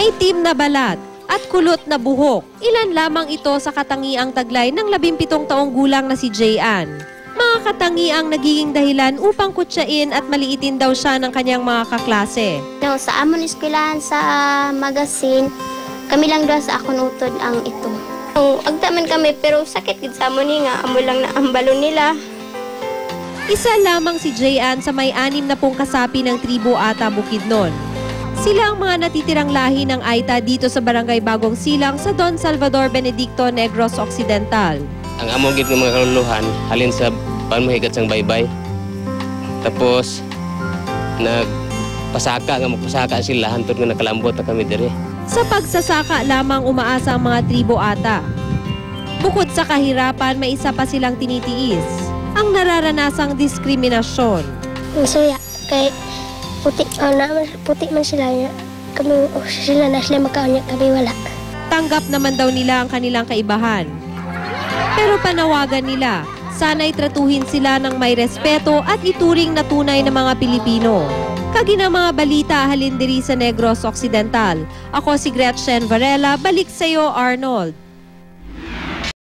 Maitim na balat at kulot na buhok. Ilan lamang ito sa katangiang taglay ng 17 taong gulang na si Jayan. Mga katangiang nagiging dahilan upang kutsain at maliitin daw siya ng kanyang mga kaklase. No, sa amon eskwelahan sa magazine, kami lang daw sa akon utod ang ito. Agtaman kami pero sakit gid sa amon nga amo lang na ang balon nila. Isa lamang si Jayan sa may 60 kasapi ng tribo Ata Bukidnon. Sila ang mga natitirang lahi ng Aita dito sa Barangay Bagong Silang sa Don Salvador Benedicto, Negros Occidental. Ang among gid ng mga kaluluhan halin sa panmuhigat sang baybay. Tapos magpasaka sila hantod nga nakalambot na kami diri. Sa pagsasaka lamang umaasa ang mga tribo Ata. Bukod sa kahirapan, may isa pa silang tinitiis, ang nararanasang diskriminasyon. Masuya kay puti man sila niya. Kami sila na sila magkaunya kami wala. Tanggap naman daw nila ang kanilang kaibahan. Pero panawagan nila, sana'y tratuhin sila ng may respeto at ituring na tunay na mga Pilipino. Kaginang mga balita halin diri sa Negros Occidental. Ako si Gretchen Varela, balik sa'yo Arnold.